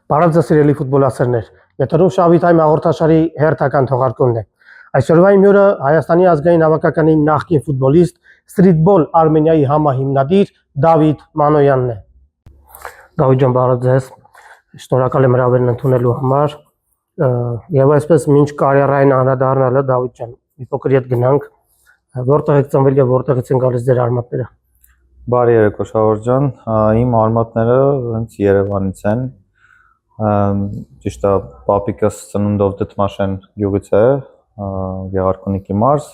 Բարև ձեզ սիրելի ֆուտբոլասերներ, եթերում Շավիթ Հայմ հաղորդաշարի հերթական թողարկումն է։ Այսօրվա իմ հյուրը Հայաստանի ազգային հավաքականի նախկին ֆուտբոլիստ, Սթրիթբոլ Արմենիայի համահիմնադիր Դավիթ Մանոյանն է։ Դավիթ ջան, բարև ձեզ։ Շնորհակալ եմ հրավերն ընդունելու համար։ Եվ այսպես մինչ կարիերային անդրադառնալը Դավիթ ջան, մի փոքր ետ գնանք, որտեղ եք ծնվել եւ որտեղից են գալիս ձեր արմատները։ Բարի երեկո Շավոր ջան, իմ արմատները հենց Երևանից են։ Ճիշտ է, պապիկս ծնունդով Դդմաշեն գյուղից է, Գեղարքունիքի մարզ,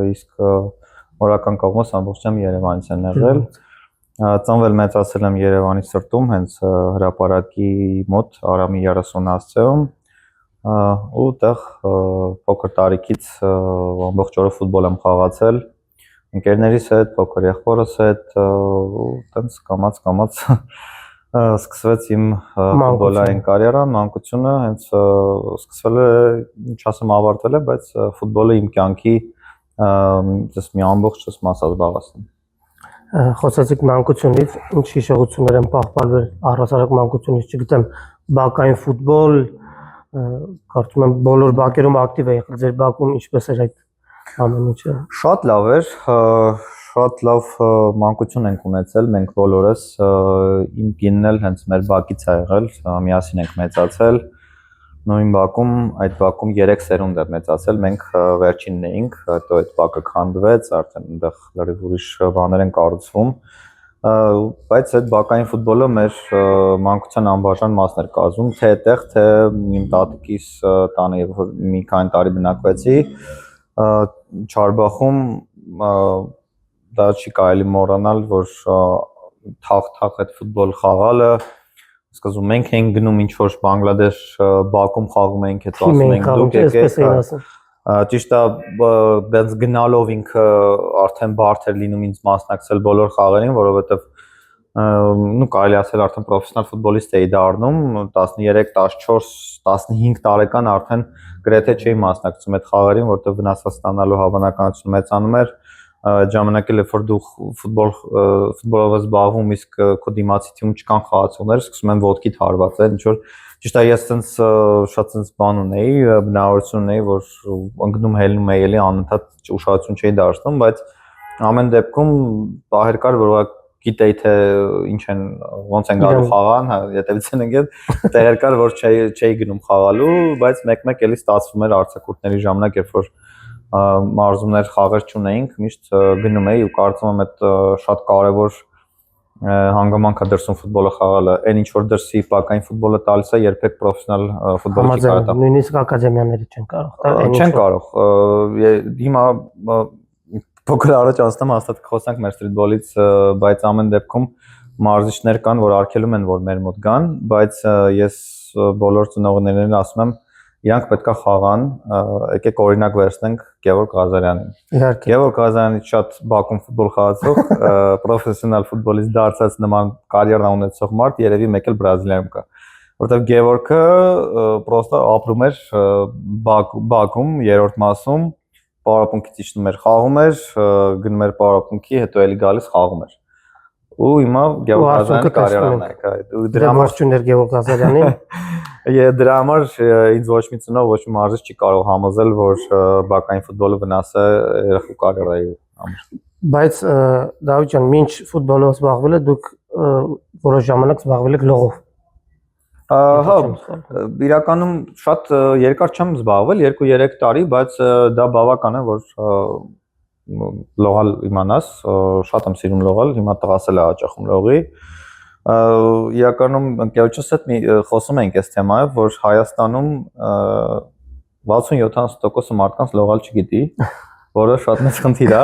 իսկ մորական կողմս ամբողջությամբ Երևանից են եղել։ Ծնվել մեծացել եմ Երևանի սրտում, հենց հրապարակի մոտ Արամի 30 հասցեում, ու տեղ փոքր տարիքից ամբողջ օրը ֆուտբոլ եմ խաղացել, ընկերներիս հետ, փոքր եղբորս հետ, տենց կամաց սկսվեց իմ ֆուտբոլային կարիերան, մանկությունը հենց սկսվել է, ինչ ասեմ, ավարտվել է, բայց ֆուտբոլը իմ կյանքի մի ամբողջ մաս է զբաղեցնում։ Խոսեցիք մանկությունից, ինչ հիշողություններ են պահպանվել առհասարակ մանկությունից, չգիտեմ, բակային ֆուտբոլ, կարծում եմ բոլոր բակերում ակտիվ է եղել, ձեր բակում ինչպես էր այդ ամեն ինչը։ Շատ լավ էր, շատ լավ մանկություն ենք ունեցել մենք բոլորս, իմ կինն էլ հենց մեր բակից է եղել, միասին ենք մեծացել, նույն բակում, այդ բակում 3 սերունդ է մեծացել, մենք վերջինն էինք, հետո այդ բակը քանդվեց, արդեն այնտեղ լրիվ ուրիշ բաներ են կառուցվում, բայց այդ բակային ֆուտբոլը մեր մանկության անբաժան մասն էր կազմում, թե այդտեղ, թե իմ տատիկիս տանը, երբ որ մի քանի տարի բնակվեցի, Չարբախում դա չի կարելի մոռանալ, որ թախ այդ ֆուտբոլ խաղալը, սկզբում մենք էինք գնում ինչ-որ Բանգլադեշ Բաքում խաղում էինք, հետո ասում էինք դուք եկեք, ճիշտ է, դենց գնալով ինքը արդեն բարդ էր լինում ինձ մասնակցել բոլոր խաղերին, որովհետև կարելի ասել արդեն պրոֆեսիոնալ ֆուտբոլիստ էի դառնում, 13, 14, 15 տարեկան արդեն գրեթե չէի մասնակցում այդ խաղերին, որտեղ վնասված ստանալու հավանականությունը մեծանում էր, այդ ժամանակ էլ երբ որ դու ֆուտբոլով ես զբաղվում, իսկ քո դիմացի թիմում չկան խաղացողներ, սկսում են ոտքիդ հարվածել, ինչ որ ճիշտ է, ես ցենց շատ ցենց բան ունեի, բնավորություն ունեի, որ ընկնում հելնում էի էլի անընդհատ ուշադրություն չէի դարձնում, բայց ամեն դեպքում պահեր կար, որ գիտեի թե ինչ են, ոնց են գալու խաղան, հետևից են ընկել, տեղեր կար, որ չէի գնում խաղալու, բայց մեկ-մեկ էլի ստացվում էր արձակուրդների ժամանակ, երբ որ մարզումներ խաղեր չունեինք, միշտ գնում էի ու կարծում եմ այդ շատ կարևոր հանգամանք է դրսում ֆուտբոլը խաղալը, այն ինչ որ դրսի բակային ֆուտբոլը տալիս է, երբեք պրոֆեսիոնալ ֆուտբոլ չի կարող տալ։ Նույնիսկ ակադեմիաները չեն կարող։ Չեն կարող։ Հիմա փոքր առաջ անցնեմ հաստատ խոսանք մեր սթրիթբոլից, բայց ամեն դեպքում մարզիչներ կան, որ արգելում են, որ մեր մոտ գան, բայց ես բոլոր ծնողներին ասում եմ, իրանք պետքա խաղան, եկեք օրինակ վերցնենք Գևորգ Ղազարյանին։ Գևորգ Ղազարյանի շատ Բաքում ֆուտբոլ խաղացող, պրոֆեսիոնալ ֆուտբոլիստ դարձած նման կարիերա ունեցող մարդ երևի մեկ էլ Բրազիլիայում կա։ Որտեղ Գևորգը պրոստը ապրում էր Բաքում, երրորդ մասում, պարապմունքից իջնում էր, խաղում էր, գնում էր պարապմունքի, հետո էլի գալիս խաղում էր։ Ու հիմա Գևորգ Ղազարյանի կարիերան է։ Դրա ողջույններ Գևորգ Ղազարյանին։ Դրա համար ինձ ոչ մի ծնող, ոչ մի մարզիչ չի կարող համոզել, որ բակային ֆուտբոլը վնաս է երեխու կարիերայի համար։ Բայց Դավիթ ջան, մինչ ֆուտբոլով զբաղվել եք, դուք որոշ ժամանակ զբաղվել եք լողով։ Հա, իրականում շատ երկար չեմ զբաղվել, 2-3 տարի, բայց դա բավական է, որ լողալ իմանաս, շատ եմ սիրում լողալ, հիմա տղաս էլ է հաճախում լողի։ Իրականում ընկերոջս հետ խոսում ենք այս թեմայով, որ Հայաստանում 60-70% մարդկանց լողալ չգիտի, որը շատ մեծ խնդիր է։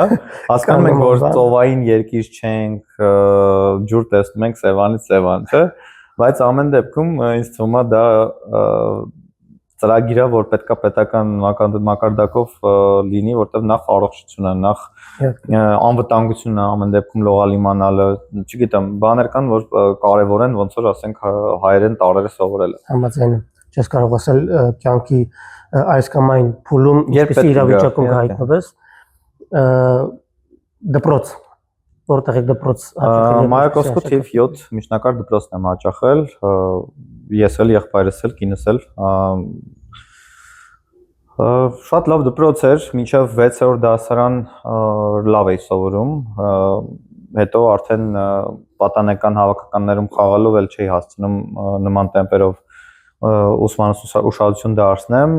Հասկանում ենք, որ ծովային երկիր չենք, ջուր տեսնում ենք Սևանից Սևան, չէ՞, բայց ամեն դեպքում ինձ թվում է դա ծրագիր է, որ պետքա պետական մակարդակով լինի, որտեղ նախ առողջությունը, նախ անվտանգությունը, ամեն դեպքում լողալ իմանալը, չգիտեմ, բաներ կան, որ կարևոր են, ոնց որ ասենք հայերեն տարերը սովորելը։ Համաձայն եմ, չես կարող ասել կյանքի այս կամ այն փուլում ինչպեսի իրավիճակում հայտնվես, դպրոց որտեղ եք դպրոց Մայրկոսկու թիվ 7 միջնակարգ դպրոցն եմ հաճախել, ես էլ, եղբայրս էլ, կինս էլ։ Շատ լավ դպրոց էր, մինչև 6-րդ դասարան լավ էի սովորում, հետո արդեն պատանեկան հավաքականներում խաղալով էլ չէի հասցնում նման տեմպերով ուսմանս ուշադրություն դարձնեմ,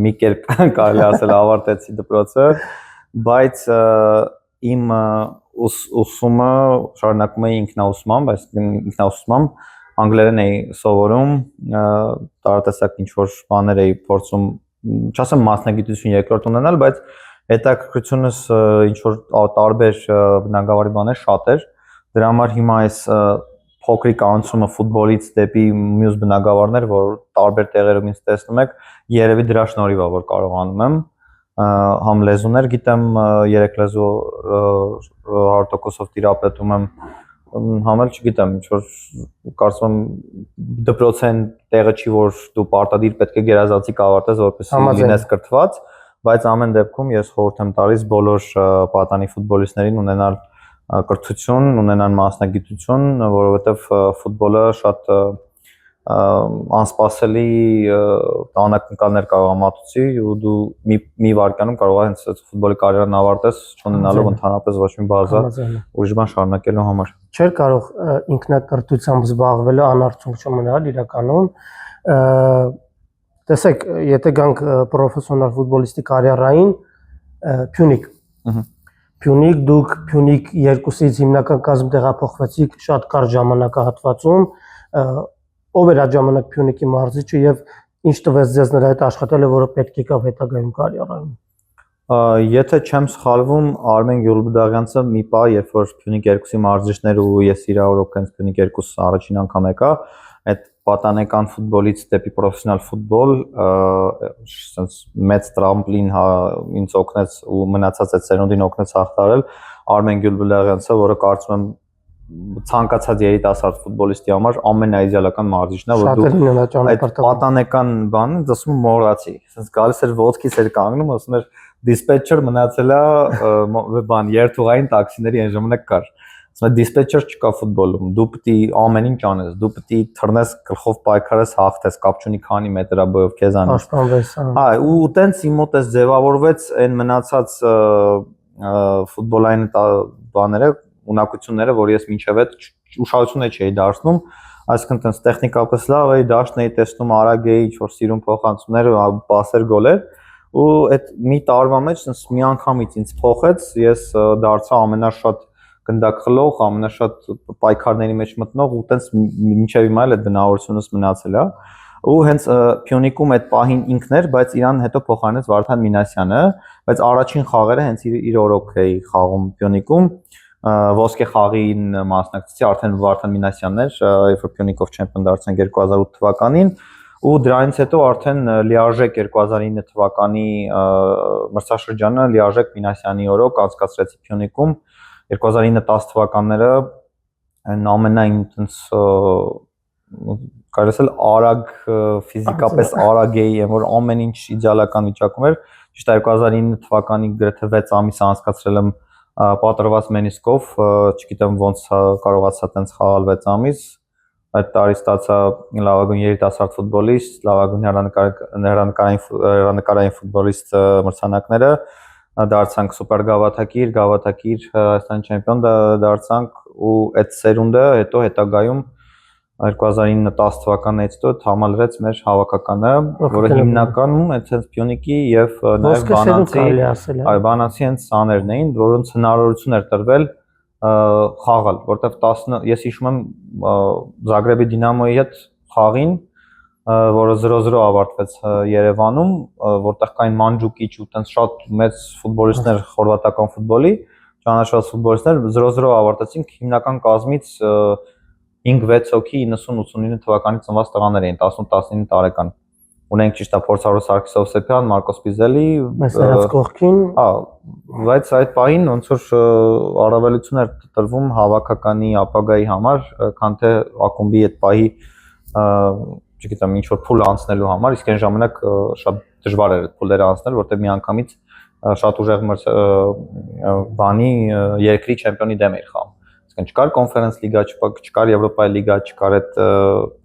մի կերպ կարելի ասել ավարտեցի դպրոցը, բայց իմ ուսումը շարունակում էի ինքնաուսմամբ, այսինքն ինքնաուսմամբ անգլերեն էի սովորում, տարատեսակ ինչ-որ բաներ էի փորձում, չասեմ մասնագիտություն երկրորդ ունենալ, բայց հետաքրքրությունս ինչ-որ տարբեր բնագավառի բաներ շատ էր, դրա համար հիմա այս փոքրիկ անցումը ֆուտբոլից դեպի մյուս բնագավառներ, որ տարբեր տեղերում ինձ տեսնում եք, երևի դրա շնորհիվ է, որ կարողանում եմ համ լեզուներ գիտեմ, 3 լեզու 100%-ով տիրապետում եմ, համ էլ չգիտեմ, ինչ որ կարծում եմ դպրոցեն տեղը չի, որ դու պարտադիր պետք է գերազանցիկ ավարտես, որպեսզի լինես կրթված, բայց ամեն դեպքում ես խորհուրդ եմ տալիս բոլոր պատանի ֆուտբոլիստներին ունենալ կրթություն, ունենալ մասնագիտություն, որովհետև ֆուտբոլը շատ անսպասելի անակնկալներ կարող է մատուցի ու դու մի վայրկյանում կարող ես հենց ֆուտբոլի կարիերան ավարտես, չունենալով ընդհանրապես ոչ մի բազա ուրիշ բան շարունակելու համար։ Չէր կարող ինքնակրթությամբ զբաղվելը անարդյունք չմնալ իրականում։ Տեսեք, եթե գանք պրոֆեսիոնալ ֆուտբոլիստի կարիերային, Փյունիկ։ Փյունիկ, դուք Փյունիկ 2-ից հիմնական կազմ տեղափոխվեցիք շատ կարճ ժամանակահատվածում, ով էր այդ ժամանակ Փյունիկի մարզիչը եւ ինչ տվեց ձեզ նրա հետ աշխատելը, որը պետք եկավ հետագայում կարիերայում։ Եթե չեմ սխալվում, Արմեն Գյուլբուդաղյանցը մի պահ, երբ որ Փյունիկ 2-ի մարզիչներ ու ես իրավորոք հենց Փյունիկ 2-ը առաջին անգամ եկա, այդ պատանեկան ֆուտբոլից դեպի պրոֆեսիոնալ ֆուտբոլ, ասես մեծ տրամպլին ինձ օգնեց ու մնացած այդ սերունդին օգնեց հաղթարել Արմեն Գյուլբուդաղյանցը, որը կարծում եմ ցանկացած երիտասարդ ֆուտբոլիստի համար ամենաիդեալական մարզիչն է, որ դու այդ պատանեկան բանը դասում մոռացի, ասես գալիս էր ոտքից էր կանգնում, ասում էր դիսպեչեր մնացել է բան երթուղային տաքսիների այն ժամանակ կար, ասում է դիսպեչեր չկա ֆուտբոլում, դու պետք է ամեն ինչ անես, դու պետք է թռնես գլխով պայքարես, հաղթես, կապ չունի քանի մետր է բոյով քեզանից, ու տենց իմ մոտ էս ձևավորվեց այն մնացած ֆուտբոլային բաները ունակությունները, որ ես մինչև այդ ուշադրություն չէի դարձնում, այսինքն տենց տեխնիկապես լավ էի, դաշտն էի տեսնում, արագ էի, ինչ-որ սիրուն փոխանցումներ, պասեր, գոլեր, ու այդ մի տարվա մեջ տենց մի անգամից ինձ փոխեց, ես դարձա ամենաշատ գնդակ խլող, ամենաշատ պայքարների մեջ մտնող ու տենց մինչև հիմա էլ այդ բնավորությունս մնացել է, ու հենց Փյունիկում այդ պահին ինքն էր, բայց իրան հետո փոխարինեց Վարդան Մինասյանը, բայց առաջին խաղերը հենց իր օրոք էի խաղում Փյունիկում, ոսկե խաղին մասնակցեցի, արդեն Վարդան Մինասյանն էր, երբ որ Փյունիկով չեմպիոն դարձանք 2008 թվականին, ու դրանից հետո արդեն լիարժեք 2009 թվականի մրցաշրջանը լիարժեք Մինասյանի օրոք անցկացրեցի Փյունիկում, 2009-10 թվականները այն ամենայն այնց կարելի ասել արագ ֆիզիկապես արագ էի, որ ամեն ինչ իդեալական վիճակում էր, ճիշտ է 2009 թվականի գրեթե 6 ամիս անցկացրել եմ պատրված մենիսկով, չգիտեմ ոնց կարողացա տենց խաղալ 6 ամիս, այդ տարի ստացա լավագույն երիտասարդ ֆուտբոլիստ, լավագույն հեռանկարային ֆուտբոլիստ մրցանակները, դարձանք սուպեր գավաթակիր, Հայաստանի չեմպիոն դարձանք ու այդ սերունդը հետո հետագայում 2009-10 թվականից հետո համալրեց մեր հավաքականը, որը հիմնականում այդպես Փյունիկի եւ նաեւ Բանացի հենց սաներն էին, որոնց հնարավորություն էր տրվել խաղալ, որտեվ ես հիշում եմ Զագրեբի Դինամոյի հետ խաղին, որը 0-0 ավարտվեց Երևանում, որտեղ կային Մանջուկիչ ու տենց շատ մեծ ֆուտբոլիստներ խորվաթական ֆուտբոլի, ճանաչված ֆուտբոլիստներ 0-0 ավարտեցինք, հիմնական կազմից 5-6 հոգի 90-89 թվականից ծնված տղաներ էին, 18-19 տարեկան։ Ունենք ճիշտ է Փորձառու Սարգիս Հովսեփյան, Մարկոս Պիզելի, մեծ կողքին, բայց այդ պահին ոնց որ առավելություն էր տրվում հավաքականի ապագայի համար, քան թե ակումբի այդ պահի, չգիտեմ, ինչ որ փուլ անցնելու համար, իսկ այն ժամանակ շատ դժվար էր այդ փուլերը անցնել, որտեղ միանգամից շատ ուժեղ բանի երկրի չեմպիոնի դեմ էր խաղում։ Այսինքն չկար կոնֆերենս լիգա, չկար Եվրոպայի լիգա, չկար այդ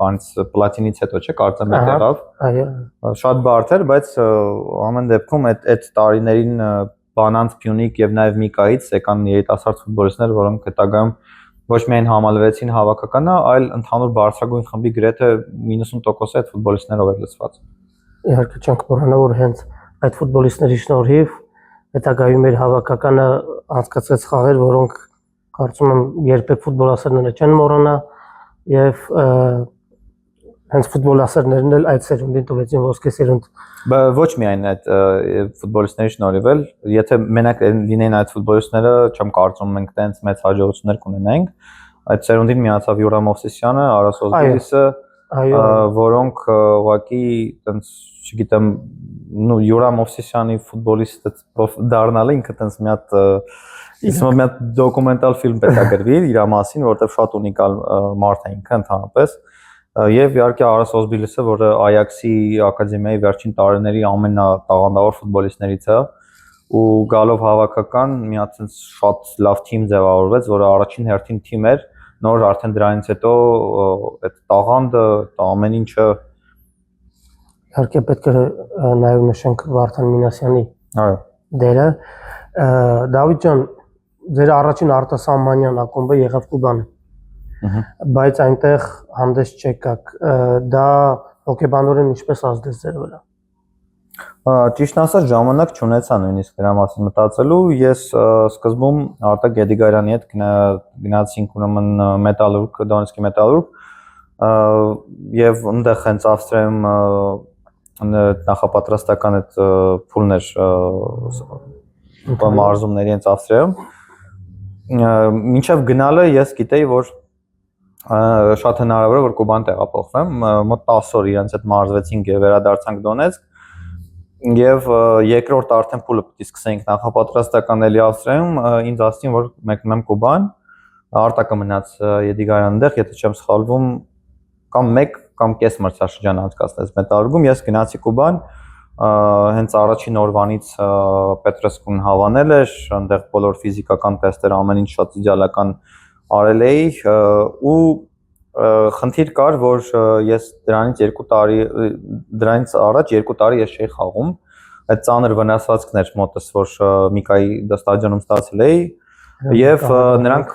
բանից պլատինից հետո, չէ՞, կարծեմ այդ եղավ։ Այո։ Շատ բարդ էր, բայց ամեն դեպքում այդ տարիներին Բանանց, Փյունիկ եւ նաեւ Միկայից եկան երիտասարդ ֆուտբոլիստներ, որոնք հետագայում ոչ միայն համալվեցին հավաքականը, այլ ընդհանուր բարձրագույն խմբի գրեթե 90%-ը այդ ֆուտբոլիստներով էր լցված։ Իհարկե չենք մոռանա, որ հենց այդ ֆուտբոլիստների շնորհիվ հետագայում մեր հավաքականը անցկացրեց խաղեր, որոնք կարծում եմ երբեք ֆուտբոլասերները չեն մոռանա եւ հենց ֆուտբոլասերներն էլ այդ սերունդին տվեցին ոսկե սերունդ։ Ոչ միայն այդ ֆուտբոլիստների շնորհիվ էլ, եթե մենակ լինեին այդ ֆուտբոլիստները, չեմ կարծում մենք տենց մեծ հաջողություններ կունենայինք։ Այդ սերունդին միացավ Յուրա Մովսիսյանը, Արա Սոզբիլիսը, որոնք ուղղակի տենց, չգիտեմ, Յուրա Մովսիսյանի ֆուտբոլիստը դառնալը ինքը տենց մի հատ դոկումենտալ ֆիլմ պետք է գրվի իր մասին, որովհետև շատ ունիկալ մարդ է ինքը ընդհանրապես։ Եվ իհարկե Արա Սոզբիլիսը, որը Այաքսի ակադեմիայի վերջին տարիների ամենատաղանդավոր ֆուտբոլիստներից է, ու գալով հավաքական մի հատ շատ լավ թիմ ձևավորվեց, որը առաջին հերթին թիմ էր, նոր արդեն դրանից հետո այդ տաղանդը, ամեն ինչը իհարկե պետք է նաև նշենք Վարդան Մինասյանի դերը։ Դավիթ ջան, ձեր առաջին արտասահմանյան ակումբը եղավ Կուբանը։ Բայց այնտեղ հանդես չեկաք, դա հոգեբանորեն ինչպես ազդեց ձեր վրա։ Ճիշտն ասած ժամանակ չունեցա նույնիսկ դրա մասին մտածելու, ես սկզբում Արտակ Գեդիգարյանի հետ գնացինք ուրեմն Մետալուրգ, Դոնեցկի Մետալուրգ, եւ այնտեղ հենց Ավստրիայում նախապատրաստական այդ փուլն էր մարզումների հենց Ավստրիայում։ Մինչև գնալը ես գիտեի, որ շատ հնարավոր է որ Կուբան տեղափոխվեմ, մոտ 10 օր իրենց հետ մարզվեցինք եւ վերադարձանք Դոնեցկ, եւ երկրորդ արդեն փուլը պիտի սկսեինք նախապատրաստական էլի Ավստրիայում, ինձ ասացին որ մեկնում եմ Կուբան, Արտակը մնաց Եդիգարյանի տեղ, եթե չեմ սխալվում, կամ 1 կամ կես մրցաշրջան անցկացնեց Մետալուրգում, ես գնացի Կուբան, հենց առաջին օրվանից Պետրեսկուն հավանել էր, այնտեղ բոլոր ֆիզիկական տեստերը ամեն ինչ շատ իդեալական արել էի ու խնդիր կար, որ ես դրանից առաջ 2 տարի ես չէի խաղում, այդ ծանր վնասվածքն էր մոտս, որ Միկայի ստադիոնում ստացել էի եւ նրանք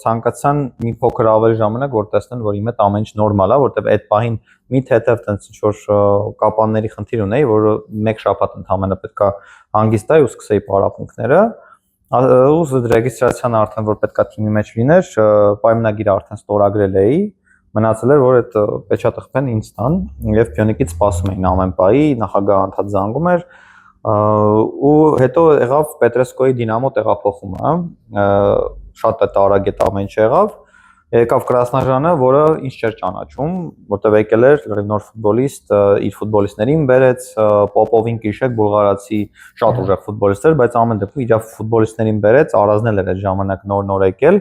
ցանկացան մի փոքր ավելի ժամանակ, որ տեսնեն, որ իմ հետ ամեն ինչ նորմալ է, որտեվ այդ պահին մի թեթև տենց ինչ-որ կապանների խնդիր ունեի, որը 1 շաբաթ ընդհանրապես պետքա հանգիստ տայի ու սկսեի պարապմունքները։ Ու ռեգիստրացիան արդեն որ պետքա թիմի մեջ լիներ, պայմանագիրը արդեն ստորագրել էի, մնացել էր որ այդ պեչատը ինձ տան եւ Փյունիկից սպասում էին ամեն պահի, նախագահը անդադ զանգում էր ու հետո եղավ Պետրեսկոյի Դինամո տեղափոխումը, շատ տարագ այդ ամեն ինչ եղավ, եկավ Կրասնաժանը, որը ինչ չէր ճանաչում, որտեղ եկել էր նոր ֆուտբոլիստ, իր ֆուտբոլիստներին բերեց, Պոպովին Կիշեկ, բուլղարացի շատ ուժեղ ֆուտբոլիստ էր, բայց ամեն դեպքում իր ֆուտբոլիստներին բերեց, Արազնել էր այդ ժամանակ նոր եկել,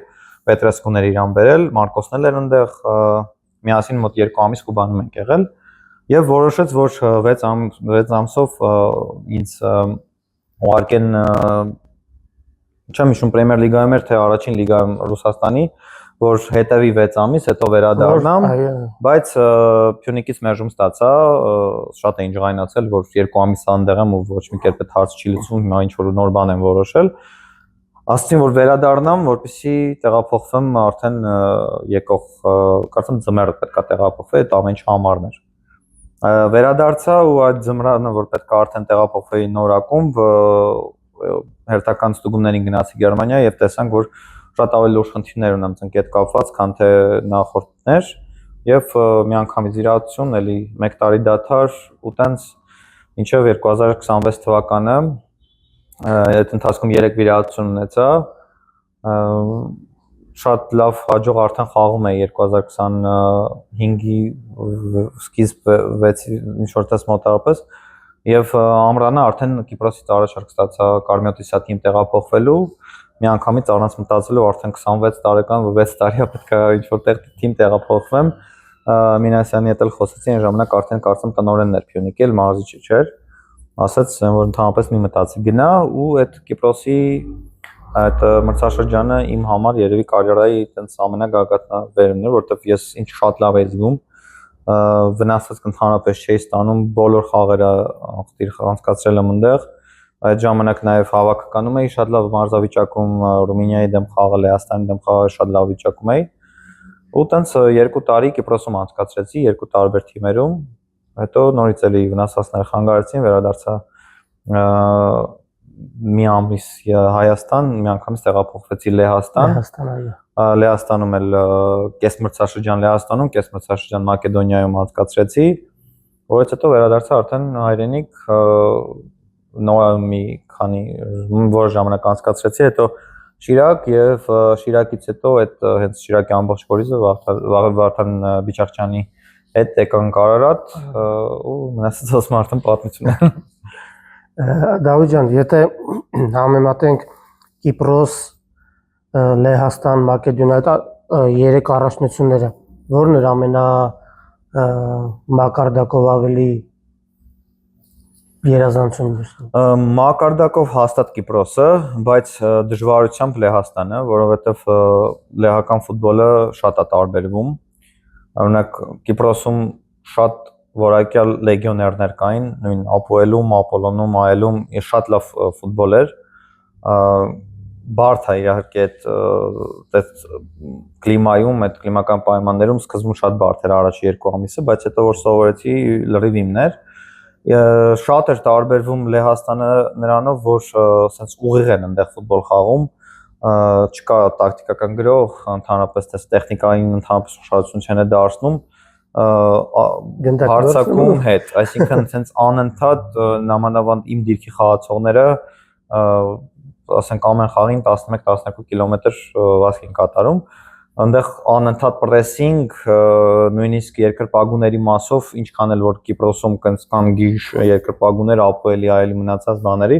Պետրեսկուն էր իրան բերել, Մարկոսն էր այնտեղ, միասին մոտ 2 ամիս Կուբանում ենք եղել եւ որոշեց, որ 6 ամսով ինձ ուղարկեն, չեմ հիշում Պրեմիեր լիգայում էր թե առաջին լիգայում Ռուսաստանի, որ հետևի 6 ամիս, հետո վերադառնամ, բայց Փյունիկից մերժում ստացա, շատ էին ջղայնացել, որ 2 ամիս այնտեղ եմ ու ոչ մի կերպ այդ հարց չի լուծվում, հիմա ինչ որ նոր բան եմ որոշել։ Ասացին, որ վերադառնամ, որպեսզի տեղափոխվեմ արդեն եկող, կարծեմ ձմեռը պետքա տեղափոխվի, այդ ամեն ինչ համարն էր։ Վերադարձա ու այդ ձմռանը, որ պետքա արդեն տեղափոխվեի նոր ակումբ, հերթական ստուգումներին գնացի Գերմանիա եւ տեսանք, որ շատ ավելի լուրջ խնդիրներ ունեմ ցնկ այդ կապված, քան թե նախորդներ եւ միանգամից իրադարձություն, էլի 1 տարի դադար ու տենց մինչեւ 2026 թվականը այդ ընթացքում 3 վիրահատություն ունեցա, շատ լավ հաջող արդեն խաղում էի 2025-ի սկիզբ 6-ի ինչ որ տես մոտավորապես եւ ամռանը արդեն Կիպրոսից առաջարկ ստացա Կարմիոտիսա թիմ տեղափոխվելու, միանգամից առանց մտածելու արդեն 26 տարեկան, 6 տարի է պետք է ինչ որտեղ թիմ տեղափոխվեմ, Մինասյանի հետ էլ խոսեցի, այն ժամանակ արդեն կարծեմ տնօրենն էր Փյունիկի, էլ մարզիչը չէր։ ասաց, որ ընդհանրապես մի մտածի գնա ու այդ Կիպրոսի այդ մրցաշրջանը իմ համար երևի կարիերայի այտենց ամենագագաթնավերն էր, որովհետև ես ինչ շատ լավ էի զգում, վնասած ընդհանրապես չէի ստանում, բոլոր խաղերը անցկացրել եմ այնտեղ, այդ ժամանակ նաև հավաքականում էի շատ լավ մարզավիճակում, Ռումինիայի դեմ խաղը, Լեհաստանի դեմ խաղը շատ լավ վիճակում էի, ու տենց 2 տարի Կիպրոսում անցկացրեցի 2 տարբեր թիմերում, հետո նորից էլի վնասվածքներ խանգարեցին, վերադարձա մի ամիս Հայաստան, մի անգամից տեղափոխվեցի Լեհաստան, այո։ Լեհաստանում էլ կես մրցաշրջան Լեհաստանում, կես մրցաշրջան Մակեդոնիայում անցկացրեցի, որից հետո վերադարձա արդեն հայրենիք, մի քանի որ ժամանակ անցկացրեցի, հետո Շիրակ եւ Շիրակից հետո այդ հենց Շիրակի ամբողջ կորիզը Վարդան Բիչախչյանի հետ եկանք Արարատ ու մնացած ասում արդեն պատմություն է։ Դավիթ ջան, եթե համեմատենք Կիպրոս, Լեհաստան, Մակեդոնիա, 3 առաջնությունները, որն էր ամենա մակարդակով ավելի երազանցում։ Մակարդակով հաստատ Կիպրոսը, բայց դժվարությամբ Լեհաստանը, որովհետև լեհական ֆուտբոլը շատ է տարբերվում։ Օրինակ Կիպրոսում շատ որակյալ լեգիոներներ կային, նույն Ապոելում, Ապոլոնում, Այելում շատ լավ ֆուտբոլ էր։ Բարդ է իհարկե այդ կլիմայում, այդ կլիմական պայմաններում սկզբում շատ բարդ էր առաջի 2 ամիսը, բայց հետո որ սովորեցի լրիվ իմն էր։ Շատ էր տարբերվում Լեհաստանը նրանով, որ ասենց ուղիղ են այնտեղ ֆուտբոլ խաղում, չկա տակտիկական գրող, ընդհանրապես տեխնիկային ընդհանրապես ուշադրություն չեն դարձնում հարցակում հետ, այսինքն sense անընդհատ նամանավանդ իմ դիրքի խաղացողները ասենք ամեն խաղին 11-12 կիլոմետր վազք են կատարում, այնտեղ անընդհատ պրեսինգ, նույնիսկ երկրպագուների մասով, ինչքան էլ որ Կիպրոսում կան գիժ երկրպագուներ, Ապոելի, Այելի մնացած բաների,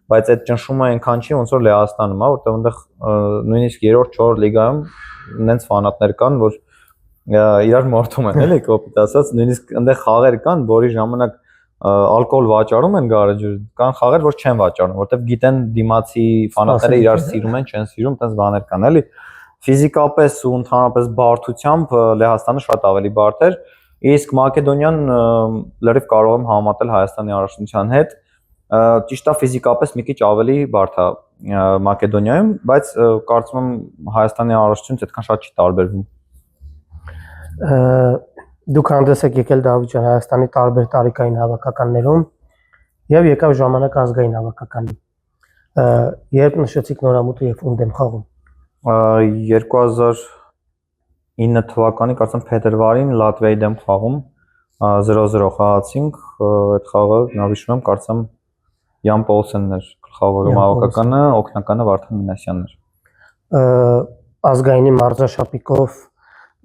բայց այդ ճնշումը այնքան չի, ոնց որ Լեհաստանում է, որտեղ այնտեղ նույնիսկ 3-րդ, 4-րդ լիգայում նենց ֆանատներ կան, որ իրար մորթում են, էլի կոպիտ ասած, նույնիսկ այնտեղ խաղեր կան, որի ժամանակ ալկոհոլ վաճառում են գարեջուր, կան խաղեր, որ չեն վաճառում, որտեղ գիտեն դիմացի ֆանատները իրար սիրում են, չեն սիրում, այդպես բաներ կան, էլի։ Ֆիզիկապես ու ընդհանրապես բարդությամբ Լեհաստանը շատ ավելի բարդ էր, իսկ Մակեդոնիան լրիվ կարող եմ համեմատել Հայաստանի առաջնության հետ, ճիշտ է ֆիզիկապես մի քիչ ավելի բարդ է Մակեդոնիայում, բայց կարծում եմ Հայաստանի առաջնությունից այդքան շատ չի տարբերվում։ Դուք հանդես եք եկել Դավիթ ջան Հայաստանի տարբեր տարիքային հավաքականներում եւ եկավ ժամանակ ազգային հավաքականի։ Երբ նշեցիք նորամուտը եւ ում դեմ խաղում։ 2009 թվականի կարծեմ փետրվարին Լատվիայի դեմ խաղում 0-0 խաղացինք, այդ խաղը նավիշում եմ կարծեմ Յան Պոլսենն էր գլխավորում հավաքականը, օգնականը Վարդան Մինասյանն էր։ Ազգայինի մարզաշապիկով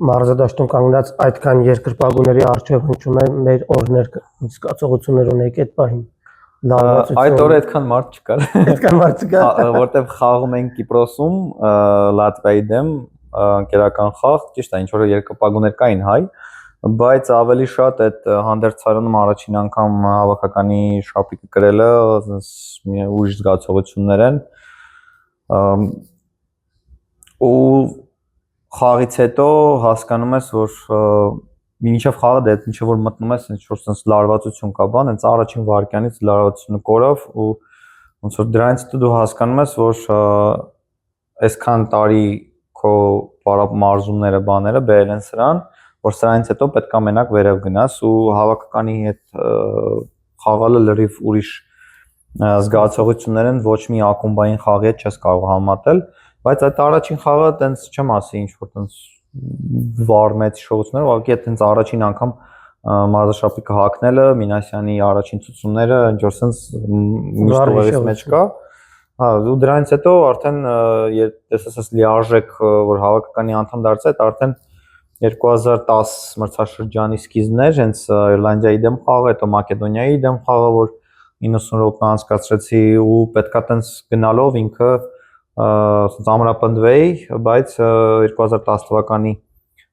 մարզադաշտում կանգնած այդքան երկրպագուների առջև հնչում է մեր օրներ զգացողություններ ունեք այդ պահին։ Այդ օրը այդքան մարդ չկար։ Այդքան մարդ չկար, որտեղ խաղում ենք Կիպրոսում Լատվիայի դեմ ընկերական խաղ, ճիշտ է, ինչ որ երկրպագուներ կային հայ, բայց ավելի շատ այդ հանդերձարանում առաջին անգամ հավաքականի շապիկը կրելը մի ուժ զգացողություններ են ու խաղից հետո հասկանում ես, որ մինչև խաղը դե ինչ որ մտնում ես, ինչ որ sense լարվածություն կա բան, հենց առաջին վարկյանից լարվածությունը կորավ ու ոնց որ դրանից հետո դու հասկանում ես, որ այսքան տարի քո մարզումները, բաները բերել են սրան, որ սրանից հետո պետք է մենակ վերև գնաս ու հավաքականի հետ խաղալը լրիվ ուրիշ զգացողություններ են, ոչ մի ակումբային խաղի հետ չես կարող համատել, բայց այդ առաջին խաղը տենց չեմ ասի ինչ որ տենց վառ մեծ շոուներ, ուղղակի այդտենց առաջին անգամ մարզաշապիկը հակնելը, Մինասյանի առաջին ցուցումները, ինչ որ sense միշտ ուղեղից մեջ կա։ Հա, ու դրանից հետո արդեն տեսես լիարժեք որ հավաքականի անդամ դարձա, այդ արդեն 2010 մրցաշրջանի սկիզբն էր, հենց Իռլանդիայի դեմ խաղը, հետո Մակեդոնիայի դեմ խաղը, որ 90 րոպե անցկացրեցի ու պետքա տենց գնալով ինքը ամրապնդվեի, բայց 2010 թվականի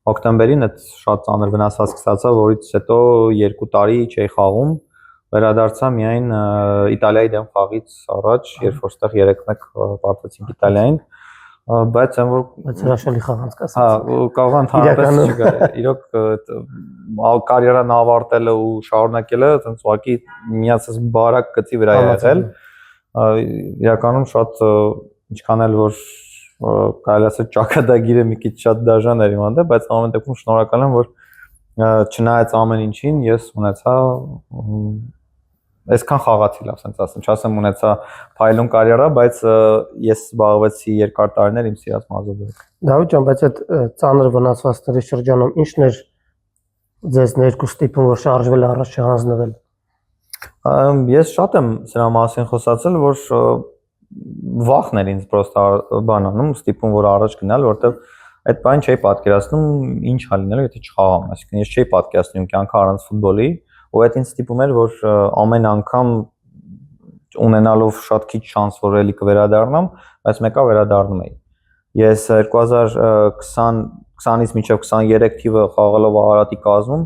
հոկտեմբերին այդ շատ ծանր վնասված սկսացավ, որից հետո 2 տարի չէի խաղում վերադարձա միայն Իտալիայի դեմ խաղից առաջ, երբ որ ստեղ 3-1 պարտվեցինք Իտալիային, բայց այն որ Բայց հրաշալի խաղ անցկացած։ հա, կարող ընդհանրապես չկա։ Իրոք կարիերան ավարտելը ու շարունակելը այնց ուղղակի միացած բարակ գծի վրա է եղել։ Իրականում շատ ինչքան էլ որ կարելի ասել ճակատագիրը մի քիչ շատ դաժան էր իմ հանդեպ, բայց ամեն դեպքում շնորհակալ եմ, որ չնայած ամեն ինչին ես ունեցա այսքան խաղացի լավ, ասենց ասեմ, չասեմ ունեցա փայլուն կարիերա, բայց ես զբաղվեցի երկար տարիներ իմ սիրած մարզաձևով։ Դավիթ ջան, բայց այդ ծանր վնասվածքների շրջանում ի՞նչն էր ձեզ ներկու ստիպում, որ շարժվել առաջ չհանձնվել։ Ես շատ եմ սրա մասին խոսացել, որ վախն էր ինձ պրոստը բանանում, ստիպում որ առաջ գնալ, որովհետև այդ բան չէի պատկերացնում ինչ ա լինելու, եթե չխաղամ, այսինքն ես չէի պատկերացնում կյանքը առանց ֆուտբոլի, ու այդ ինձ ստիպում էր, որ ամեն անգամ ունենալով շատ քիչ շանս, որ էլի կվերադառնամ, բայց մեկա վերադառնում էի։ Ես 2020-ից մինչև 23 թիվը խաղալով Արարատի կազմում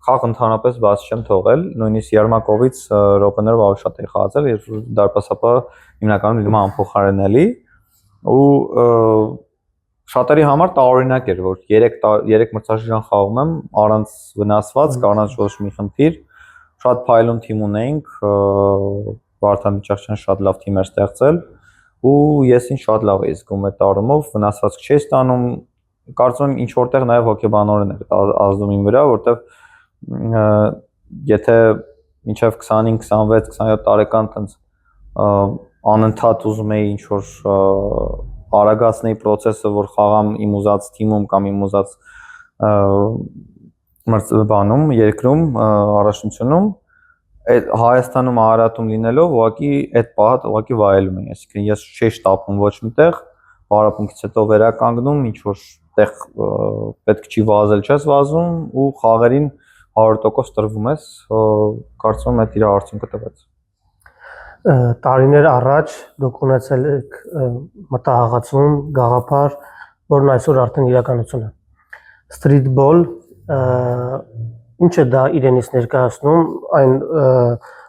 խաղ ընդհանրապես բաց չեմ թողել, նույնիսկ Երմակովից րոպեներով ավելի շատ էի խաղացել, երբ դարպասապահը հիմնականում լինում է անփոխարինելի, ու շատերի համար տարօրինակ էր, որ 3 մրցաշրջան խաղում եմ առանց վնասվածք, առանց ոչ մի խնդիր, շատ փայլուն թիմ ունեինք, Վարդան Միճախչյանը շատ լավ թիմ էր ստեղծել, ու ես ինձ շատ լավ էի զգում այդ առումով, վնասվածք չէի ստանում, կարծում եմ ինչ որտեղ նաև հոգեբանորեն էր ազդում իմ վրա, որտեղ եթե մինչև 25, 26, 27 տարեկան տենց անընդհատ ուզում էի ինչ որ արագացնեի process-ը, որ խաղամ իմ ուզած թիմում կամ իմ ուզած բանում, երկրում, առաջնությունում, այդ Հայաստանում Արարատում լինելով, ուղղակի այդ պահը ուղղակի վայելում էի, այսինքն ես չէի շտապում ոչ միտեղ, պարապմունքից հետո վերականգնում, ինչ որ տեղ պետք չի վազել, չես վազում ու խաղերին 100% տրվում ես, կարծում եմ այդ իր արդյունքը տվեց։ Տարիներ առաջ դուք ունեցել եք մտահղացում, գաղափար, որն այսօր արդեն իրականություն է։ Սթրիթբոլ, ինչ է դա իրենից ներկայացնում, այն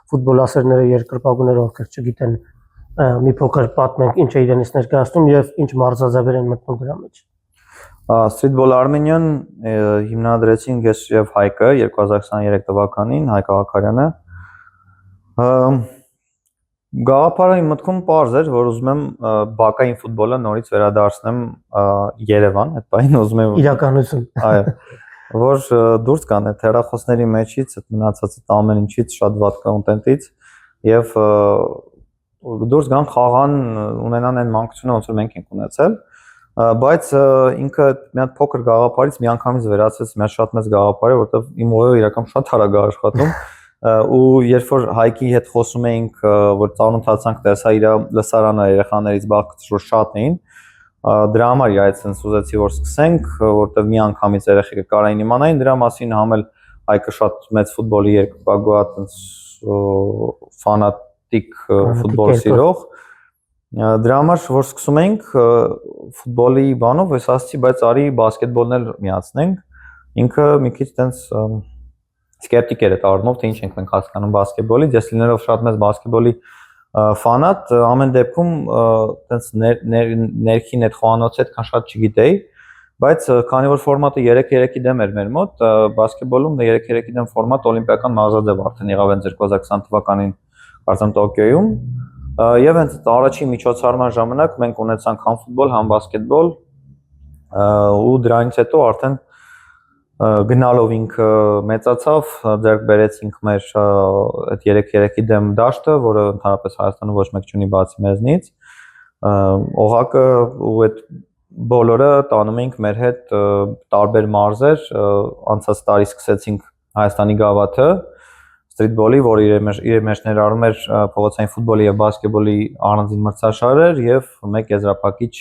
ֆուտբոլասերները երկրպագուները ովքեր չգիտեն, մի փոքր պատմենք ինչ է իրենից ներկայացնում եւ ինչ մարզաձևեր են մտնում դրա մեջ։ Streetball Armenian հիմնադրեցին ես եւ Հայկը 2023 թվականին, Հայկ Աղաքարյանը։ Գաղափարը իմ մտքում պարզ էր, որ ուզում եմ բակային ֆուտբոլը նորից վերադարձնեմ Երևան, այդ բանին ուզում եմ իրականություն։ Այո, որ դուրս գան այդ հեռախոսների մեջից, այդ մնացած ամեն ինչից, շատ վատ կոնտենտից եւ դուրս գան խաղան, ունենան այն մանկությունը, ոնց որ մենք ենք ունեցել, բայց ինքը մի հատ փոքր գաղափարից միանգամից վերածեց մի հատ շատ մեծ գաղափարի, որովհետեւ իմ օրը իրական շատ արագ է աշխատում ու երբ որ Հայկի հետ խոսում էինք, որ ծանոթացանք, տեսա իր լսարանը երեխաներից բաղկացած որ շատ էին, դրա համար իրա այդպես ուզեցի որ սկսենք, որովհետեւ մի անգամից երեխեքը կարային իմանային դրա մասին, համ էլ Հայկը շատ մեծ ֆուտբոլի երկրպագու է, այդպես ֆանատիկ ֆուտբոլ սիրող, դրա համար որ սկսում ենք ֆուտբոլի բանով, ես ասացի, բայց արի բասկետբոլն էլ միացնենք, ինքը մի քիչ այդպես սկեպտիկ էր այդ առումով, թե ինչ ենք մենք հասկանում բասկետբոլից, ես լինելով շատ մեծ բասկետբոլի ֆանատ, ամեն դեպքում այդպես ներքին այդ խոհանոցը այդքան շատ չգիտեի, բայց քանի որ ֆորմատը 3-3-ի դեմ էր մեր մոտ, բասկետբոլում 3-3-ի դեմ ֆորմատ օլիմպիական մարզաձև արդեն եղավ հենց 2020 թվականին կարծեմ Տոկիոյում, եւ հենց առաջին միջոցառման ժամանակ մենք ունեցանք համ ֆուտբոլ, համ բասկետբոլ, ու դրանից հետո արդեն գնալով ինքը մեծացավ, ձեռք բերեցինք մեր այդ 3-3-ի դեմ դաշտը, որը ընդհանրապես Հայաստանը ոչ մեկ չունի բացի մեզնից, օղակը ու այդ բոլորը տանում էինք մեր հետ տարբեր մարզեր, անցած տարի սկսեցինք Հայաստանի գավաթը, սթրիթբոլի, որը իր մեջ ներառում էր փողոցային ֆուտբոլի եւ բասկետբոլի առանձին մրցաշարեր եւ մեկ եզրափակիչ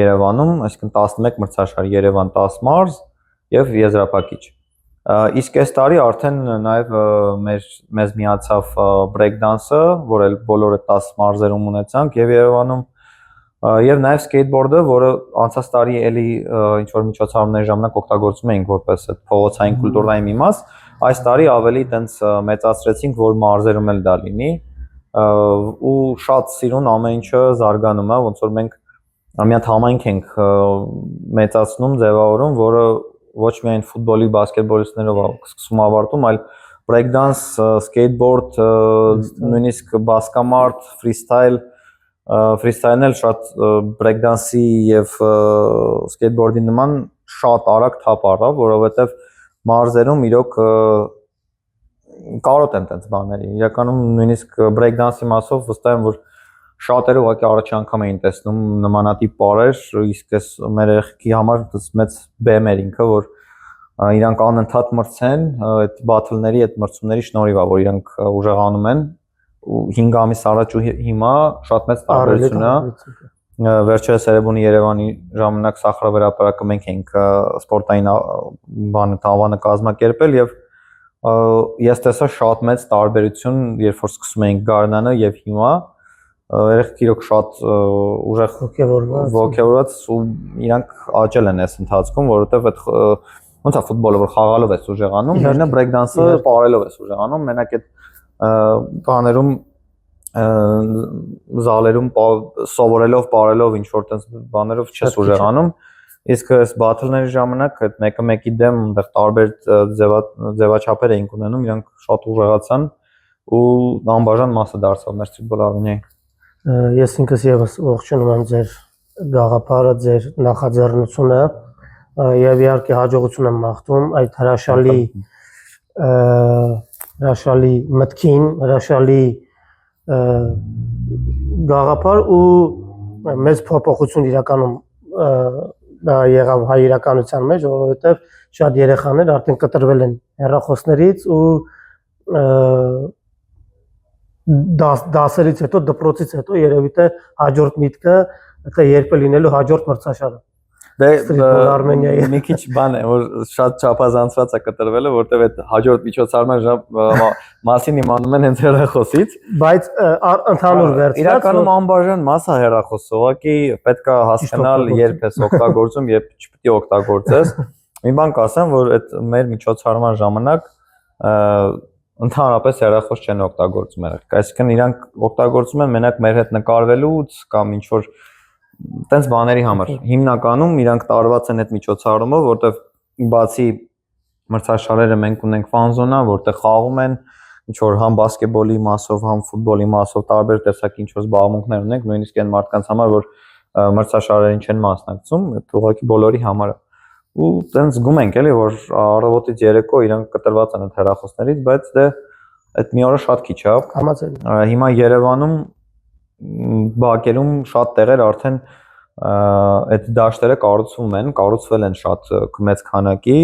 Երևանում, այսինքն 11 մրցաշար, Երևան 10 մարզ եւ եզրափակիչ։ Իսկ այս տարի արդեն նաեւ մեզ միացավ break dance-ը, որ էլ բոլորը 10 մարզերում ունեցանք եւ Երևանում եւ նաեւ skateboard-ը, որը անցած տարի էլի ինչ որ միջոցառումների ժամանակ օգտագործում էինք որպես այդ փողոցային կուլտուրայի մի մաս, Այս տարի ավելի տենց մեծացրեցինք, որ մարզերում էլ դա լինի ու շատ սիրուն ամեն ինչը զարգանում է, ոնց որ մենք մի հատ համայնք ենք մեծացնում, ձևավորում, որը ոչ միայն ֆուտբոլի, բասկետբոլիստներով սկսում ավարտում, այլ break dance, skateboard, նույնիսկ բասկամարտ, freestyle-ն էլ շատ break dance-ի եւ skateboard-ի նման շատ արագ թափ առավ, որովհետեւ մարզերում իրոք կարոտ են տենց բաների։ Իրականում նույնիսկ break dance-ի մասով վստահ եմ, որ շատերը ուղղակի առաջի անգամ էին տեսնում նմանատիպ պարեր, իսկ այս մեր երեխեքի համար մեծ բեմ էր ինքը, որ իրանք անընդհատ մրցեն, այդ բաթլների, այդ մրցումների շնորհիվ է, որ իրանք ուժեղանում են ու 5 ամիս առաջ ու հիմա շատ մեծ տարբերություն է։ Վերջերս Երևանի Երևանի ժամանակ Սախրավերապարակը մենք ենք սպորտային բանը կազմակերպել եւ ես տեսա շատ մեծ տարբերություն, երբ որ սկսում էինք Գարնանը եւ հիմա երեխեք իրոք շատ ուժեղ ոգևորված ու իրանք աճել են այս ընթացքում, որովհետեւ այդ ոնց է ֆուտբոլը որ խաղալով ես ուժեղանում, մենը break dance-ը պարելով ես ուժեղանում, մենակ այդ բաներում զալերում սովորելով, պարելով ինչ որ տես բաներով չես ուժեղանում, իսկ այս բաթլների ժամանակ այդ մեկը մեկի դեմ այնտեղ տարբեր ձևաչափեր էինք ունենում, իրանք շատ ուժեղացան ու անբաժան մասը դարձավ մեր ֆուտբոլ արենայի։ Ես ինքս եւս ողջունում եմ ձեր գաղափարը, ձեր նախաձեռնությունը եւ իհարկե հաջողություն եմ մաղթում այդ հրաշալի մտքին, հրաշալի գաղափար ու մեծ փոփոխություն իրականում դա եղավ հայ իրականության մեջ, որովհետեւ շատ երեխաներ արդեն կտրվել են հեռախոսներից ու դասերից հետո, դպրոցից հետո երևի թե հաջորդ միտքը թե երբ է լինելու հաջորդ մրցաշարը։ Դե մի քիչ բան է, որ շատ չափազանցված է կտրվելը, որտեվ այդ հաջորդ միջոցառման մասին իմանում են հենց հեռախոսից, բայց ընդհանուր վերցրած իրականում անբաժան մաս է հեռախոսը, ուղղակի պետք է հասկանալ երբ ես օգտագործում, երբ չպետք է օգտագործես։ Մի բան կասեմ, որ այդ մեր միջոցառման ժամանակ ընդհանրապես հեռախոս չեն օգտագործում երեխեք, այսինքն իրանք օգտագործում են մենակ մեր հետ նկարվելուց կամ ինչ որ տենց բաների համար։ Հիմնականում իրանք տարված են այդ միջոցառումով, որտեղ բացի մրցաշարերը մենք ունենք ֆան զոնա, որտեղ խաղում են ինչ որ համ բասկետբոլի մասով, համ ֆուտբոլի մասով տարբեր տեսակի ինչ որ զբաղմունքներ ունենք, նույնիսկ այն մարդկանց համար, որ մրցաշարերին չեն մասնակցում, այդ ուղղակի բոլորի համար է։ Ու տենց զգում ենք էլի, որ առավոտից երեկո իրանք կտրված են այդ հեռախոսներից, բայց դե այդ մի օրը շատ քիչ է։ Հիմա Երևանում բակերում շատ տեղեր արդեն այդ դաշտերը կառուցվում են, կառուցվել են շատ մեծ քանակի,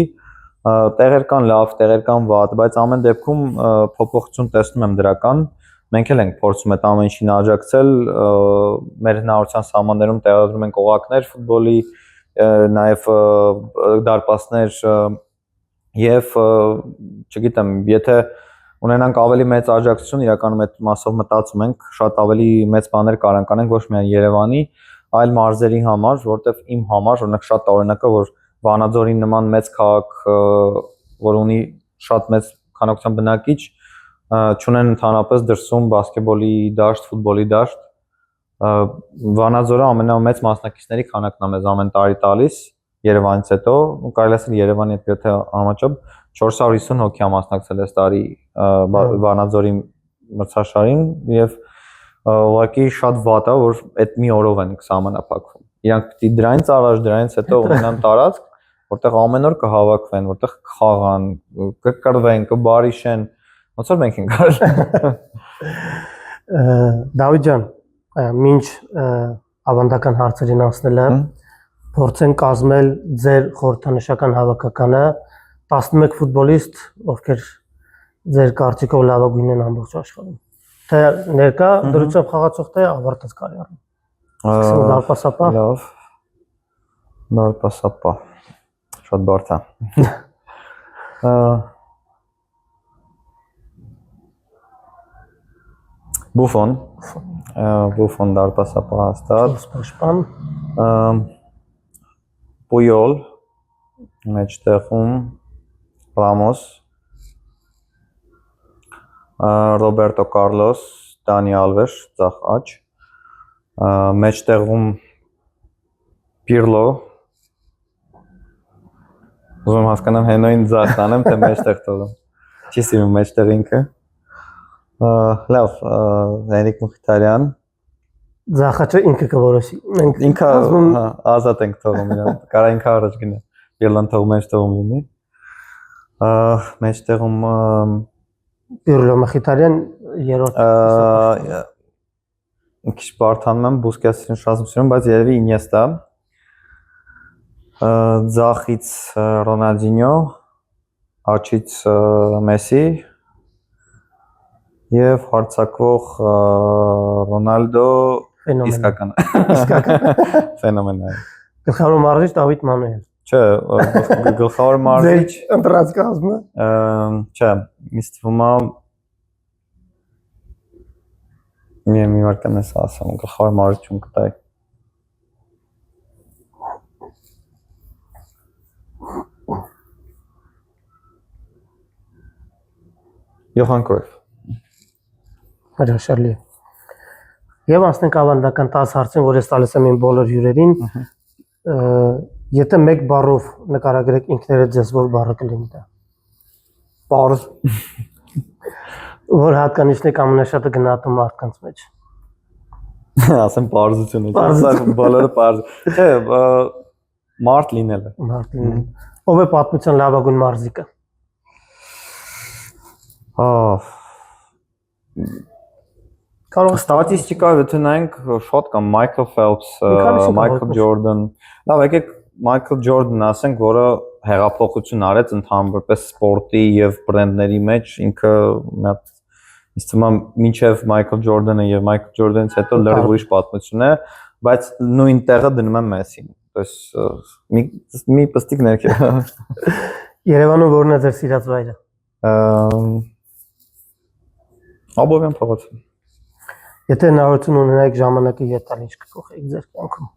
տեղեր կան լավ, տեղեր կան վատ, բայց ամեն դեպքում փոփոխություն տեսնում եմ դրական։ Մենք էլ ենք փորձում այդ ամեն ինչին աջակցել, մեր հնարավորության սահմաններում տեղադրում ենք օղակներ ֆուտբոլի, նաև դարպասներ եւ չգիտեմ, եթե ունենանք ավելի մեծ աջակցություն, իրականում այդ մասով մտածում ենք, շատ ավելի մեծ բաներ կարանք անենք ոչ միայն Երևանի, այլ մարզերի համար, որտեվ իմ համար օրինակ շատ օրինակ է, որ Վանաձորի նման մեծ քաղաք, որ ունի շատ մեծ քանակությամբ բնակիչ, չունեն ընդհանրապես դրսում բասկետբոլի դաշտ, ֆուտբոլի դաշտ։ Վանաձորը ամենամեծ մասնակիցների քանակն է մեզ ամեն տարի տալիս Երևանից հետո, կարելի ասել Երևանի հետ եթե համաչափ 450 հոգի է մասնակցել այս տարի Վանաձորի մրցաշարին եւ ուղղակի շատ վատ է, որ այդ մի օրով են սահմանափակվում։ Իրանք պիտի դրանից առաջ, դրանից հետո ունենան տարածք, որտեղ ամեն օր կհավաքվեն, որտեղ կխաղան, կկրվեն, կբարիշեն, ոնց որ մենք ենք արել։ Դավիթ ջան, մինչ ավանդական հարցերին անցնելը փորձենք կազմել ձեր խորհրդանշական հավաքականը 11 ֆուտբոլիստ, ովքեր ձեր կարծիքով լավագույնն են ամբողջ աշխարհում։ Թե ներկա դրությամբ խաղացող, թե ավարտած կարիերան։ Դարպասապա։ Լավ։ Դարպասապա։ Շատ բարդ է։ Բուֆոն դարպասապա հաստատ։ Սպաշպան։ Պույոլ մեջտեղում, Ռամոս, Ռոբերտո Կարլոս, Դանի Ալվեշ, ցախ աջ։ Մեջտեղում Պիրլո։ Ուզում հասկանամ հենոին ցախ տանեմ, թե մեջտեղ տալեմ։ Չի սիրում մեջտեղ ինքը։ Լավ, Հենրիկ Մխիթարյան։ Ձախաչը ինքը կորոշի։ Մենք Ինքը ազատ ենք թողում իրան։ Կարա ինքը առաջ գնա։ Պիրլոն թողում մեջտեղում լինի։ Մեջտեղում Պիրլո Մխիթարյան երրորդ։ քիչ բարթանում եմ Բուսկեսին շահում, բայց երևի Ինյեստա։ Ձախից Ռոնալդինյո, աչից Մեսի եւ հարձակվող Ռոնալդո իսկական ֆենոմենալ։ Գլխավոր մարզիչ Դավիթ Մանուել։ Չէ, գլխավոր մարզիչ ընտրած կազմը։ Չէ, ինձ թվում է մի վարքան էս ասում, գլխավոր մարզիչում կտայի։ Յոհան Կրոյֆ։ Հրաշալի։ Եվ անցնենք ավանդական 10 հարցին, որ ես տալիս եմ իմ բոլոր հյուրերին։ Եթե մեկ բառով նկարագրեք ինքներդ ձեզ, որ բառը կլինի դա։ Պարզ։ Որ հատկանիշն է ամենաշատը գնահատում մարդկանց մեջ։ Ասեմ պարզությունը, չէ, բոլորը պարզ։ Չէ, մարդ լինելը։ Մարդ լինել։ Ով է պատմության լավագույն մարզիկը։ Կարող ստատիստիկայով եթե նայենք շատ կամ Մայքլ Ֆելփս, Մայքլ Ջորդան, լավ եկեք Մայքլ Ջորդանն ասենք, որը հեղափոխություն արեց ընդհանրապես սպորտի եւ բրենդների մեջ, ինքը մի հատ ինձ թվում է մինչեւ Մայքլ Ջորդանը եւ Մայքլ Ջորդանից հետո լրիվ ուրիշ պատմություն է, բայց նույն տեղը դնում եմ Մեսին։ Այսինքն մի պստիկ ներքև։ Երևանում որն է ձեր սիրած վայրը։ Աբովյան փողոցը։ Եթե հնարավորություն ունենայիք ժամանակը յետալ, ինչ կփոխեիք ձեր կյանքում։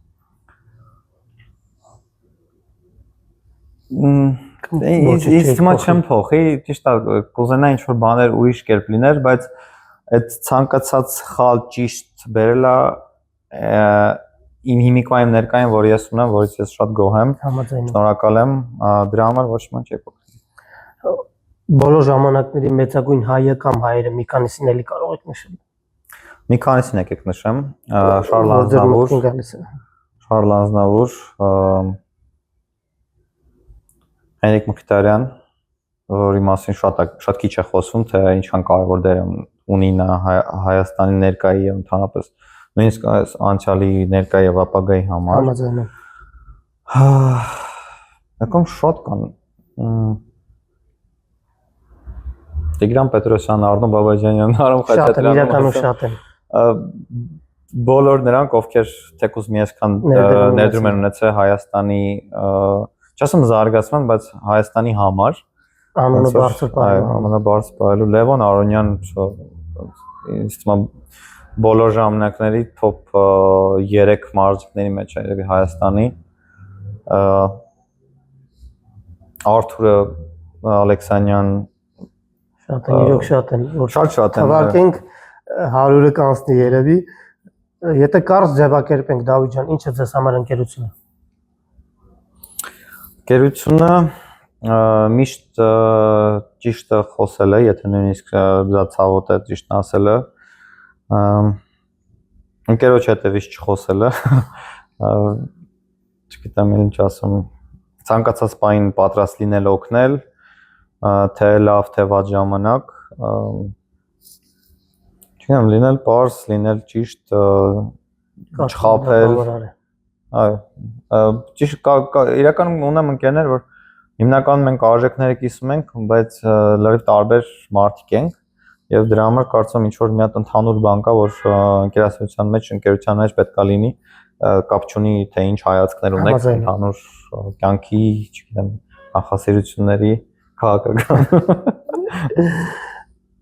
Ես հիմա չեմ փոխի, ճիշտ է, կուզենա ինչ որ բաներ ուրիշ կերպ լիներ, բայց այդ ցանկացած խալ ճիշտ բերելա իմ հիմիկվայում ներկային, որ ես ունեմ, որից ես շատ գոհ եմ։ Շնորհակալ եմ, դրա համար ոչ մի չի փոխի։ Բոլոր ժամանակների մեծագույն հայը կամ հայերը մի քանիսին էլի կարող եք նշել։ Մի քանիսին եկեք նշեմ, Շարլ Ազնավուր, Հենրիկ Մխիթարյան, որի մասին շատ քիչ է խոսվում, թե ինչքան կարևոր դեր ունի նա Հայաստանի ներկայի եւ ընդհանրապես նույնիսկ անցյալի ներկայի եւ ապագայի համար։ Համաձայն եմ։ Եկում շատ կան։ Տիգրան Պետրոսյան, Արնո Բաբաջանյան, Արամ Խաչատրյան։ Շատ իրականում շատ են։ Բոլոր նրանք, ովքեր թեկուզ մի այսքան ներդրում են ունեցել Հայաստանի, չասեմ զարգացման, բայց Հայաստանի համար անունը բարձր պահելու։ Ամենաբարձր պահելու Լևոն Արոնյան, ինձ թվում է բոլոր ժամանակների top 3 մարզիկների մեջ է երևի Հայաստանի։ Արթուրը Ալեքսանյան շատ են, իրոք շատ են, որ շատ են։ Թվարկենք 100-ը կանցնի երևի։ Եթե կարճ ձևակերպենք Դավիթ ջան, ինչ է ձեզ համար ընկերությունը։ Ընկերությունը միշտ ճիշտը խոսել է, եթե նույնիսկ դա ցավոտ է ճիշտն ասելը։ Ընկերոջ հետևից չխոսելը։ Չգիտեմ ինչ ասեմ։ Ցանկացած բան պատրաստ լինել օգնել, թե լավ, թե վատ ժամանակ, չգիտեմ, լինել պարզ, լինել ճիշտ, չխաբել։ Այո, ճիշտ իրականում ունեմ ընկերներ, որ հիմնականում մենք արժեքները կիսում ենք, բայց լրիվ տարբեր մարդիկ ենք եւ դրա համար կարծում եմ ինչ որ մի հատ ընդհանուր բան կա, որ ընկերասության մեջ, ընկերության մեջ պետք է լինի, կապ չունի թե ինչ հայացքներ ունեք ընդհանուր կյանքի, չգիտեմ, նախասիրությունների, քաղաքական։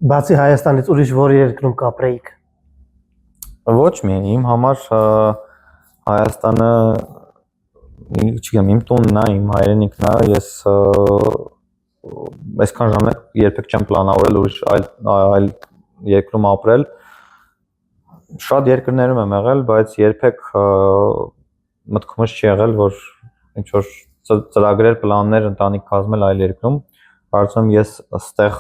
Բացի Հայաստանից ուրիշ որ երկրում կապրեիք։ Ոչ մի, իմ համար Հայաստանը, չգիտեմ, իմ տունն է, իմ հայրենիքն է, ես այսքան ժամանակ երբեք չեմ պլանավորել ուրիշ այլ երկրում ապրել։ Շատ երկրներում եմ եղել, բայց երբեք մտքումս չի եղել, որ ինչ որ ծրագրեր, պլաններ ընտանիք կազմել այլ երկրում։ Կարծում եմ ես այստեղ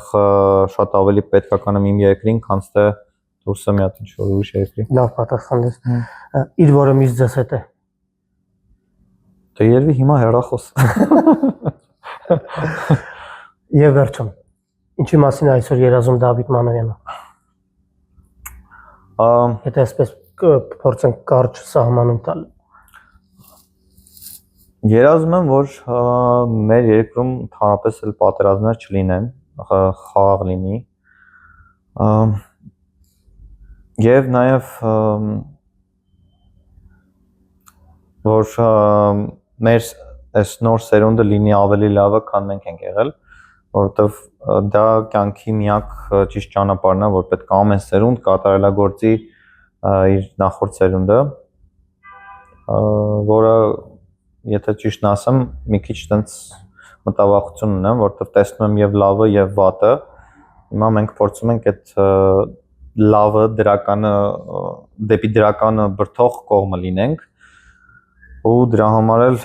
շատ ավելի պետք է կանեմ իմ երկրին, քան թե դուրսը մի հատ ինչ որ ուրիշ երկրի։ Լավ պատասխան ես։ Իր որը միշտ ձեզ հետ է։ Դե երևի հիմա հեռախոս։ Եվ վերջում, ինչի մասին այսօր երազում Դավիթ Մանոյանը։ Եթե այսպես փորձենք կարճ սահմանում տալ։ Երազում եմ, որ մեր երկրում ընդհանրապես էլ պատերազմներ չլինեն, խաղաղ լինի։ Եվ նաև որ մեր այս նոր սերունդը լինի ավելի լավը, քան մենք ենք եղել, որովհետև դա կյանքի միակ ճիշտ ճանապարհն է, որ պետք է ամեն սերունդ կատարելագործի իր նախորդ սերունդը, որը եթե ճիշտն ասեմ, մի քիչ տենց մտավախություն ունեմ, որովհետև տեսնում եմ եւ լավը եւ վատը։ Հիմա մենք փորձում ենք այդ լավը դրականը դեպի դրականը բրթող կողմը լինենք, ու դրա համար էլ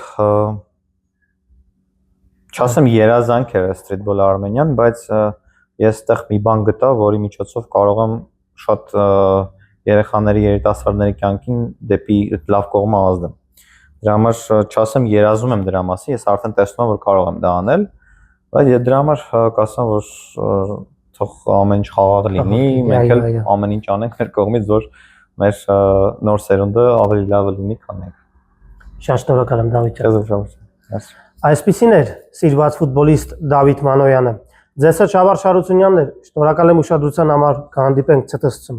չասեմ երազանք է Streetball Armenian, բայց ես այդտեղ մի բան գտա, որի միջոցով կարող եմ շատ երեխաների, երիտասարդների կյանքին դեպի լավ կողմը ազդեմ։ Դրա համար չասեմ երազում եմ դրա մասին, ես արդեն տեսնում եմ, որ կարող եմ դա անել, բայց դրա համար կասեմ, որ թող ամեն ինչ խաղաղ լինի, մենք էլ ամեն ինչ անենք մեր կողմից, որ մեր նոր սերունդը ավելի լավը լինի, քան մենք։ Շատ շնորհակալ եմ Դավիթ ջան։ Այսպեսին էր սիրված ֆուտբոլիստ Դավիթ Մանոյանը։ Ձեզ հետ Շավարժ Հարությունյանն էր։ Շնորհակալ եմ ուշադրության համար, կհանդիպենք ՑՏՍ-ում։